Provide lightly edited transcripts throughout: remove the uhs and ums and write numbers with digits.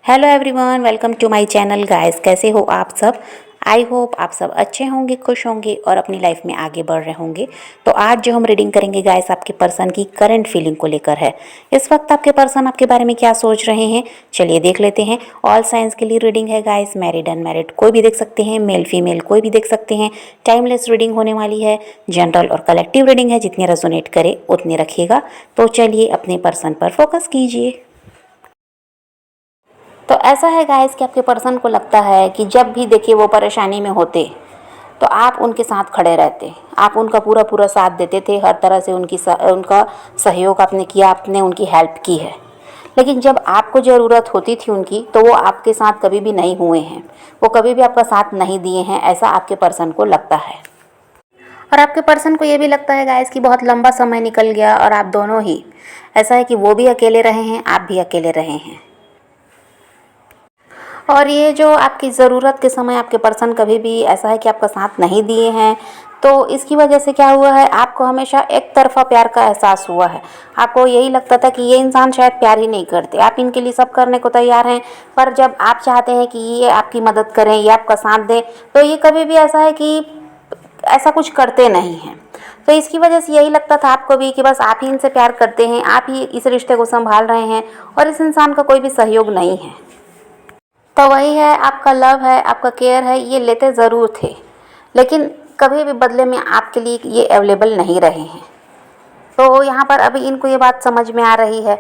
Hello everyone, welcome to my channel guys. कैसे हो आप सब? आई होप आप सब अच्छे होंगे, खुश होंगे और अपनी लाइफ में आगे बढ़ रहे होंगे। तो आज जो हम रीडिंग करेंगे गाइस, आपके पर्सन की करंट फीलिंग को लेकर है। इस वक्त आपके पर्सन आपके बारे में क्या सोच रहे हैं, चलिए देख लेते हैं। ऑल साइंस के लिए रीडिंग है गाइस, मैरिड अनमैरिड कोई भी देख सकते हैं, मेल फीमेल कोई भी देख सकते हैं। टाइमलेस रीडिंग होने वाली है, जनरल और कलेक्टिव रीडिंग है, जितने रेजोनेट करे उतने रखिएगा। तो चलिए अपने पर्सन पर फोकस कीजिए। तो ऐसा है गाइस कि आपके पर्सन को लगता है कि जब भी देखिए वो परेशानी में होते तो आप उनके साथ खड़े रहते, आप उनका पूरा पूरा साथ देते थे, हर तरह से उनका सहयोग आपने किया, आपने उनकी हेल्प की है। लेकिन जब आपको ज़रूरत होती थी उनकी तो वो आपके साथ कभी भी नहीं हुए हैं, वो कभी भी आपका साथ नहीं दिए हैं, ऐसा आपके पर्सन को लगता है। और आपके पर्सन को ये भी लगता है गाइस कि बहुत लंबा समय निकल गया और आप दोनों ही, ऐसा है कि वो भी अकेले रहे हैं, आप भी अकेले रहे हैं। और ये जो आपकी ज़रूरत के समय आपके पर्सन कभी भी ऐसा है कि आपका साथ नहीं दिए हैं, तो इसकी वजह से क्या हुआ है, आपको हमेशा एक तरफ़ा प्यार का एहसास हुआ है। आपको यही लगता था कि ये इंसान शायद प्यार ही नहीं करते, आप इनके लिए सब करने को तैयार हैं, पर जब आप चाहते हैं कि ये आपकी मदद करें, ये आपका साथ दें, तो ये कभी भी ऐसा है कि ऐसा कुछ करते नहीं हैं। तो इसकी वजह से यही लगता था आपको भी कि बस आप ही इनसे प्यार करते हैं, आप ही इस रिश्ते को संभाल रहे हैं और इस इंसान का कोई भी सहयोग नहीं है। तो वही है, आपका लव है, आपका केयर है, ये लेते ज़रूर थे, लेकिन कभी भी बदले में आपके लिए ये अवेलेबल नहीं रहे हैं। तो यहाँ पर अभी इनको ये बात समझ में आ रही है।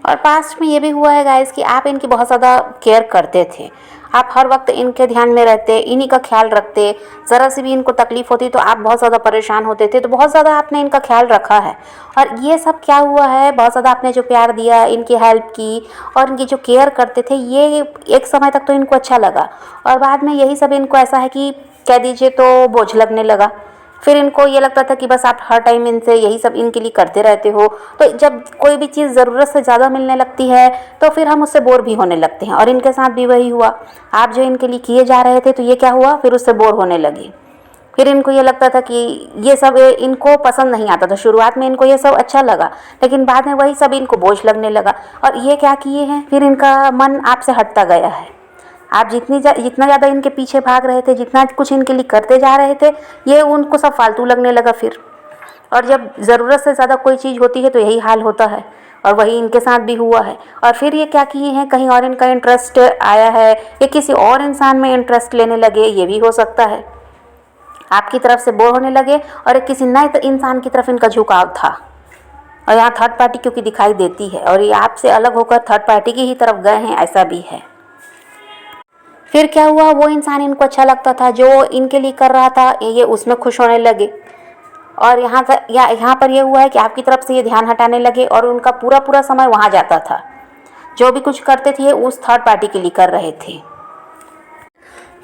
और पास्ट में ये भी हुआ है गाइस कि आप इनकी बहुत ज़्यादा केयर करते थे, आप हर वक्त इनके ध्यान में रहते, इन्हीं का ख्याल रखते। ज़रा सी भी इनको तकलीफ़ होती तो आप बहुत ज़्यादा परेशान होते थे, तो बहुत ज़्यादा आपने इनका ख्याल रखा है। और ये सब क्या हुआ है, बहुत ज़्यादा आपने जो प्यार दिया, इनकी हेल्प की और इनकी जो केयर करते थे, ये एक समय तक तो इनको अच्छा लगा, और बाद में यही सब इनको ऐसा है कि कह दीजिए तो बोझ लगने लगा। फिर इनको ये लगता था कि बस आप हर टाइम इनसे यही सब इनके लिए करते रहते हो, तो जब कोई भी चीज़ ज़रूरत से ज़्यादा मिलने लगती है तो फिर हम उससे बोर भी होने लगते हैं। और इनके साथ भी वही हुआ, आप जो इनके लिए किए जा रहे थे तो ये क्या हुआ, फिर उससे बोर होने लगे। फिर इनको ये लगता था कि ये सब इनको पसंद नहीं आता था। शुरुआत में इनको ये सब अच्छा लगा, लेकिन बाद में वही सब इनको बोझ लगने लगा। और ये क्या किए हैं, फिर इनका मन आपसे हटता गया है। आप जितना ज़्यादा इनके पीछे भाग रहे थे, जितना कुछ इनके लिए करते जा रहे थे, ये उनको सब फालतू लगने लगा फिर। और जब ज़रूरत से ज़्यादा कोई चीज़ होती है तो यही हाल होता है, और वही इनके साथ भी हुआ है। और फिर ये क्या किए हैं, कहीं और इनका इंटरेस्ट आया है, ये किसी और इंसान में इंटरेस्ट लेने लगे, ये भी हो सकता है। आपकी तरफ से बोर होने लगे और एक किसी नए इंसान की तरफ इनका झुकाव था। और यहाँ थर्ड पार्टी क्योंकि दिखाई देती है, और ये आपसे अलग होकर थर्ड पार्टी की ही तरफ गए हैं, ऐसा भी है। फिर क्या हुआ, वो इंसान इनको अच्छा लगता था जो इनके लिए कर रहा था, ये उसमें खुश होने लगे। और यहाँ पर ये हुआ है कि आपकी तरफ से ये ध्यान हटाने लगे और उनका पूरा पूरा समय वहाँ जाता था। जो भी कुछ करते थे उस थर्ड पार्टी के लिए कर रहे थे।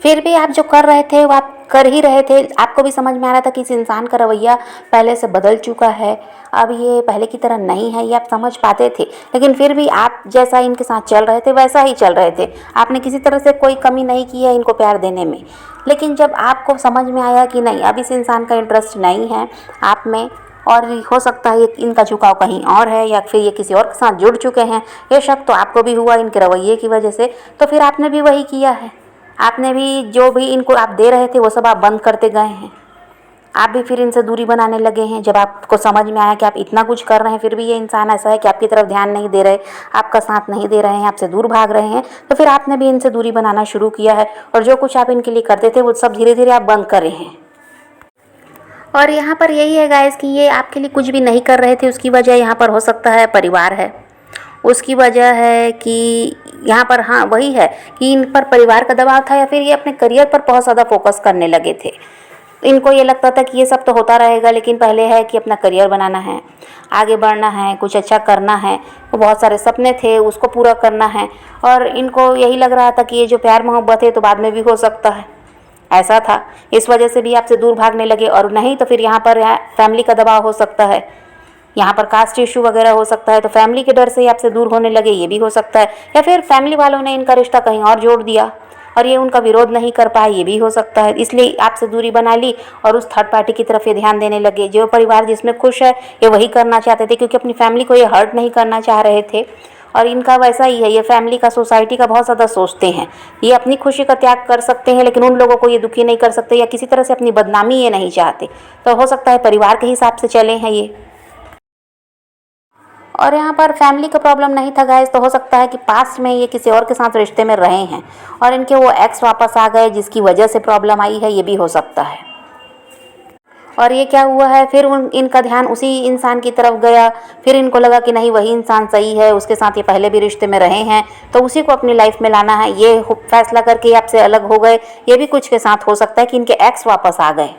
फिर भी आप जो कर रहे थे वो आप कर ही रहे थे। आपको भी समझ में आ रहा था कि इस इंसान का रवैया पहले से बदल चुका है, अब ये पहले की तरह नहीं है, ये आप समझ पाते थे। लेकिन फिर भी आप जैसा इनके साथ चल रहे थे वैसा ही चल रहे थे, आपने किसी तरह से कोई कमी नहीं की है इनको प्यार देने में। लेकिन जब आपको समझ में आया कि नहीं, अब इस इंसान का इंटरेस्ट नहीं है आप में, और हो सकता है इनका झुकाव कहीं और है, या फिर ये किसी और के साथ जुड़ चुके हैं, ये शक तो आपको भी हुआ इनके रवैये की वजह से। तो फिर आपने भी वही किया है, आपने भी जो भी इनको आप दे रहे थे वो सब आप बंद करते गए हैं। आप भी फिर इनसे दूरी बनाने लगे हैं। जब आपको समझ में आया कि आप इतना कुछ कर रहे हैं फिर भी ये इंसान ऐसा है कि आपकी तरफ ध्यान नहीं दे रहे, आपका साथ नहीं दे रहे हैं, आपसे दूर भाग रहे हैं, तो फिर आपने भी इनसे दूरी बनाना शुरू किया है। और जो कुछ आप इनके लिए करते थे वो सब धीरे धीरे आप बंद कर रहे हैं। और यहाँ पर यही है गाइस कि ये आपके लिए कुछ भी नहीं कर रहे थे, उसकी वजह यहाँ पर हो सकता है परिवार है, उसकी वजह है कि यहाँ पर हाँ वही है कि इन पर परिवार का दबाव था, या फिर ये अपने करियर पर बहुत ज़्यादा फोकस करने लगे थे। इनको ये लगता था कि ये सब तो होता रहेगा, लेकिन पहले है कि अपना करियर बनाना है, आगे बढ़ना है, कुछ अच्छा करना है। वो बहुत सारे सपने थे, उसको पूरा करना है। और इनको यही लग रहा था कि ये जो प्यार मोहब्बत है तो बाद में भी हो सकता है, ऐसा था। इस वजह से भी आपसे दूर भागने लगे। और नहीं तो फिर यहाँ पर फैमिली का दबाव हो सकता है, यहाँ पर कास्ट इशू वगैरह हो सकता है, तो फैमिली के डर से ही आपसे दूर होने लगे, ये भी हो सकता है। या फिर फैमिली वालों ने इनका रिश्ता कहीं और जोड़ दिया और ये उनका विरोध नहीं कर पाए, ये भी हो सकता है, इसलिए आपसे दूरी बना ली और उस थर्ड पार्टी की तरफ ये ध्यान देने लगे। जो परिवार जिसमें खुश है ये वही करना चाहते थे, क्योंकि अपनी फैमिली को ये हर्ट नहीं करना चाह रहे थे। और इनका वैसा ही है, ये फैमिली का, सोसाइटी का बहुत ज़्यादा सोचते हैं। ये अपनी खुशी का त्याग कर सकते हैं लेकिन उन लोगों को ये दुखी नहीं कर सकते, या किसी तरह से अपनी बदनामी ये नहीं चाहते। तो हो सकता है परिवार के हिसाब से चले हैं ये। और यहाँ पर फैमिली का प्रॉब्लम नहीं था गाइस, तो हो सकता है कि पास्ट में ये किसी और के साथ रिश्ते में रहे हैं और इनके वो एक्स वापस आ गए जिसकी वजह से प्रॉब्लम आई है, ये भी हो सकता है। और ये क्या हुआ है, फिर इनका ध्यान उसी इंसान की तरफ गया, फिर इनको लगा कि नहीं वही इंसान सही है, उसके साथ ये पहले भी रिश्ते में रहे हैं तो उसी को अपनी लाइफ में लाना है, ये फैसला करके आपसे अलग हो गए। ये भी कुछ के साथ हो सकता है कि इनके एक्स वापस आ गए,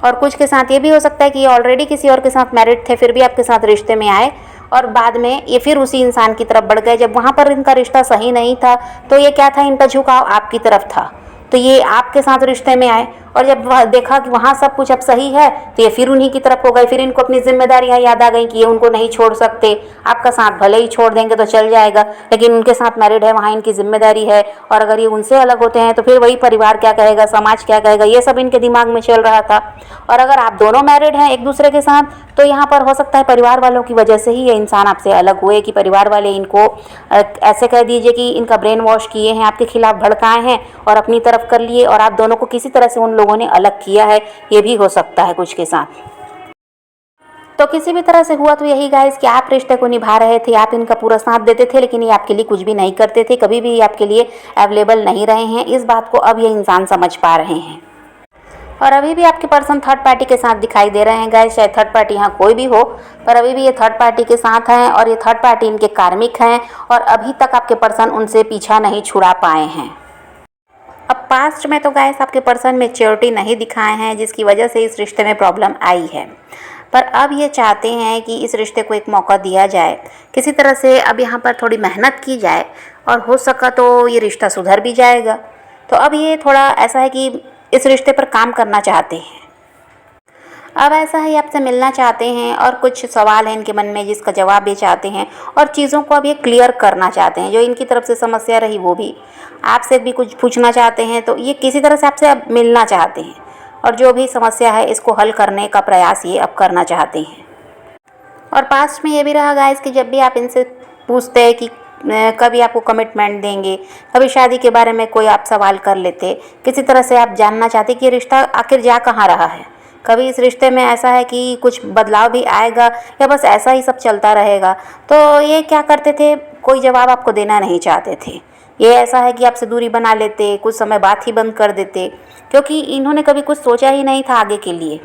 और कुछ के साथ ये भी हो सकता है कि ये ऑलरेडी किसी और के साथ मैरिड थे फिर भी आपके साथ रिश्ते में आए और बाद में ये फिर उसी इंसान की तरफ बढ़ गए। जब वहाँ पर इनका रिश्ता सही नहीं था तो ये क्या था, इनका झुकाव आपकी तरफ था, तो ये आपके साथ रिश्ते में आए और जब देखा कि वहाँ सब कुछ अब सही है तो ये फिर उन्हीं की तरफ हो गए। फिर इनको अपनी जिम्मेदारियाँ याद आ गई कि ये उनको नहीं छोड़ सकते, आपका साथ भले ही छोड़ देंगे तो चल जाएगा लेकिन उनके साथ मैरिड है, वहाँ इनकी जिम्मेदारी है, और अगर ये उनसे अलग होते हैं तो फिर वही परिवार क्या कहेगा, समाज क्या कहेगा, ये सब इनके दिमाग में चल रहा था। और अगर आप दोनों मैरिड हैं एक दूसरे के साथ तो यहाँ पर हो सकता है परिवार वालों की वजह से ही ये इंसान आपसे अलग हुए, कि परिवार वाले इनको ऐसे कह दीजिए कि इनका ब्रेन वॉश किए हैं, आपके खिलाफ भड़काए हैं और अपनी तरफ कर लिए, और आप दोनों को किसी तरह से उन लोगों ने अलग किया है, ये भी हो सकता है कुछ के साथ। तो किसी भी तरह से हुआ तो यही गाइस कि आप रिश्ते को निभा रहे थे, आप इनका पूरा साथ देते थे लेकिन ये आपके लिए कुछ भी नहीं करते थे, कभी भी आपके लिए अवेलेबल नहीं रहे हैं। इस बात को अब ये इंसान समझ पा रहे हैं और अभी भी आपके पर्सन थर्ड पार्टी के साथ दिखाई दे रहे हैं गाइस। चाहे थर्ड पार्टी यहाँ कोई भी हो पर अभी भी ये थर्ड पार्टी के साथ हैं और ये थर्ड पार्टी इनके कार्मिक हैं और अभी तक आपके पर्सन उनसे पीछा नहीं छुड़ा पाए हैं। अब पास्ट में तो गाइस आपके पर्सन मैच्योरिटी नहीं दिखाए हैं जिसकी वजह से इस रिश्ते में प्रॉब्लम आई है, पर अब ये चाहते हैं कि इस रिश्ते को एक मौका दिया जाए, किसी तरह से अब यहाँ पर थोड़ी मेहनत की जाए और हो सका तो ये रिश्ता सुधर भी जाएगा। तो अब ये थोड़ा ऐसा है कि इस रिश्ते पर काम करना चाहते हैं। अब ऐसा है आपसे मिलना चाहते हैं और कुछ सवाल हैं इनके मन में जिसका जवाब ये चाहते हैं और चीज़ों को अब ये क्लियर करना चाहते हैं। जो इनकी तरफ से समस्या रही वो भी आपसे भी कुछ पूछना चाहते हैं, तो ये किसी तरह से आपसे अब मिलना चाहते हैं और जो भी समस्या है इसको हल करने का प्रयास ये अब करना चाहते हैं। और पास्ट में ये भी रहा गाइस कि जब भी आप इनसे पूछते हैं कि कभी आपको कमिटमेंट देंगे, कभी शादी के बारे में कोई आप सवाल कर लेते, किसी तरह से आप जानना चाहते कि ये रिश्ता आखिर जा कहाँ रहा है, कभी इस रिश्ते में ऐसा है कि कुछ बदलाव भी आएगा या बस ऐसा ही सब चलता रहेगा। तो ये क्या करते थे, कोई जवाब आपको देना नहीं चाहते थे। ये ऐसा है कि आपसे दूरी बना लेते, कुछ समय बात ही बंद कर देते, क्योंकि इन्होंने कभी कुछ सोचा ही नहीं था आगे के लिए।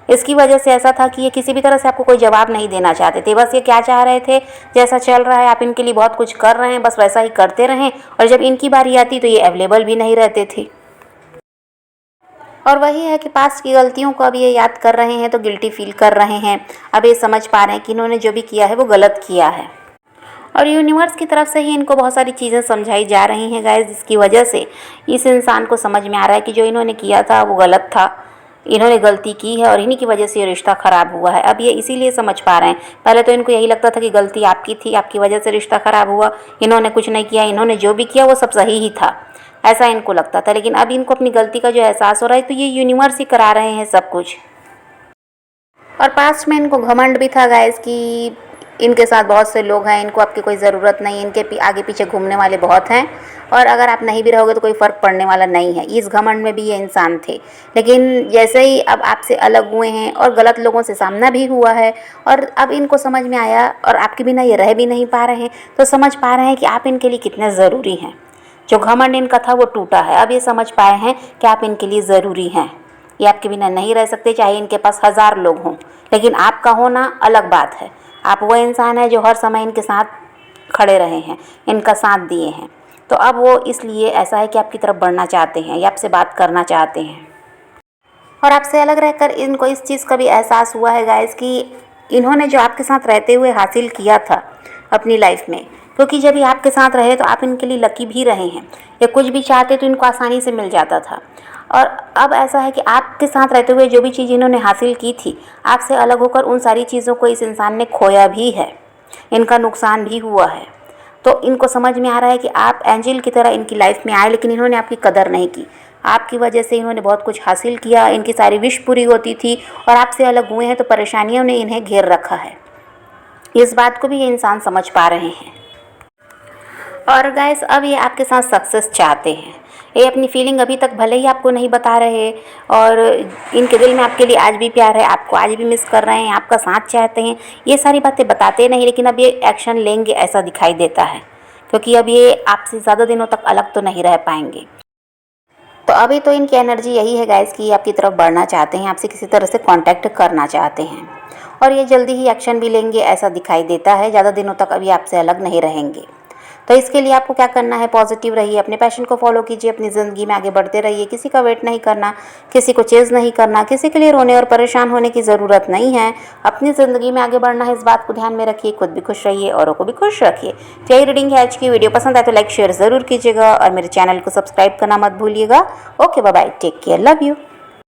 इसकी वजह से ऐसा था कि ये किसी भी तरह से आपको कोई जवाब नहीं देना चाहते थे। बस ये क्या चाह रहे थे, जैसा चल रहा है आप इनके लिए बहुत कुछ कर रहे हैं बस वैसा ही करते रहें, और जब इनकी बारी आती तो ये अवेलेबल भी नहीं रहते थे। और वही है कि पास्ट की गलतियों को अब ये याद कर रहे हैं तो गिल्टी फील कर रहे हैं। अब ये समझ पा रहे हैं कि इन्होंने जो भी किया है वो गलत किया है, और यूनिवर्स की तरफ से ही इनको बहुत सारी चीज़ें समझाई जा रही हैं गाइस, जिसकी वजह से इस इंसान को समझ में आ रहा है कि जो इन्होंने किया था वो गलत था, इन्होंने गलती की है और इन्हीं की वजह से ये रिश्ता ख़राब हुआ है। अब ये इसीलिए समझ पा रहे हैं। पहले तो इनको यही लगता था कि गलती आपकी थी, आपकी वजह से रिश्ता ख़राब हुआ, इन्होंने कुछ नहीं किया, इन्होंने जो भी किया वो सब सही ही था, ऐसा इनको लगता था। लेकिन अब इनको अपनी गलती का जो एहसास हो रहा है तो ये यूनिवर्स ही करा रहे हैं सब कुछ। और पास्ट में इनको घमंड भी था गाइस कि इनके साथ बहुत से लोग हैं, इनको आपकी कोई ज़रूरत नहीं, इनके आगे पीछे घूमने वाले बहुत हैं और अगर आप नहीं भी रहोगे तो कोई फ़र्क पड़ने वाला नहीं है। इस घमंड में भी ये इंसान थे, लेकिन जैसे ही अब आपसे अलग हुए हैं और गलत लोगों से सामना भी हुआ है और अब इनको समझ में आया और आपके बिना ये रह भी नहीं पा रहे हैं, तो समझ पा रहे हैं कि आप इनके लिए कितने ज़रूरी हैं। जो घमंड इनका था वो टूटा है। अब ये समझ पाए हैं कि आप इनके लिए ज़रूरी हैं, ये आपके बिना नहीं रह सकते, चाहे इनके पास 1000 लोग हों, लेकिन आपका होना अलग बात है। आप वो इंसान है जो हर समय इनके साथ खड़े रहे हैं, इनका साथ दिए हैं। तो अब वो इसलिए ऐसा है कि आपकी तरफ बढ़ना चाहते हैं या आपसे बात करना चाहते हैं। और आपसे अलग रहकर इनको इस चीज़ का भी एहसास हुआ है गाइस कि इन्होंने जो आपके साथ रहते हुए हासिल किया था अपनी लाइफ में, क्योंकि जब ये आपके साथ रहे तो आप इनके लिए लकी भी रहे हैं, या कुछ भी चाहते तो इनको आसानी से मिल जाता था। और अब ऐसा है कि आपके साथ रहते हुए जो भी चीज़ इन्होंने हासिल की थी, आपसे अलग होकर उन सारी चीज़ों को इस इंसान ने खोया भी है, इनका नुकसान भी हुआ है। तो इनको समझ में आ रहा है कि आप एंजल की तरह इनकी लाइफ में आए, लेकिन इन्होंने आपकी कदर नहीं की। आपकी वजह से इन्होंने बहुत कुछ हासिल किया, इनकी सारी विश पूरी होती थी और आपसे अलग हुए हैं तो परेशानियों ने इन्हें घेर रखा है। इस बात को भी ये इंसान समझ पा रहे हैं। और गाइस अब ये आपके साथ सक्सेस चाहते हैं। ये अपनी फीलिंग अभी तक भले ही आपको नहीं बता रहे और इनके दिल में आपके लिए आज भी प्यार है, आपको आज भी मिस कर रहे हैं, आपका साथ चाहते हैं, ये सारी बातें बताते नहीं, लेकिन अब ये एक्शन लेंगे ऐसा दिखाई देता है, क्योंकि अब ये आपसे ज़्यादा दिनों तक अलग तो नहीं रह पाएंगे। तो अभी तो इनकी एनर्जी यही है गाइस कि आपकी तरफ बढ़ना चाहते हैं, आपसे किसी तरह से कांटेक्ट करना चाहते हैं और ये जल्दी ही एक्शन भी लेंगे ऐसा दिखाई देता है। ज़्यादा दिनों तक अभी आपसे अलग नहीं रहेंगे। तो इसके लिए आपको क्या करना है, पॉजिटिव रहिए, अपने पैशन को फॉलो कीजिए, अपनी ज़िंदगी में आगे बढ़ते रहिए, किसी का वेट नहीं करना, किसी को चेज़ नहीं करना, किसी के लिए रोने और परेशान होने की ज़रूरत नहीं है। अपनी ज़िंदगी में आगे बढ़ना है, इस बात को ध्यान में रखिए, खुद भी खुश रहिए, औरों को भी खुश रखिए। तो यही रीडिंग है आज की। वीडियो पसंद आए तो लाइक शेयर ज़रूर कीजिएगा और मेरे चैनल को सब्सक्राइब करना मत भूलिएगा। Okay bye bye, take care, love you.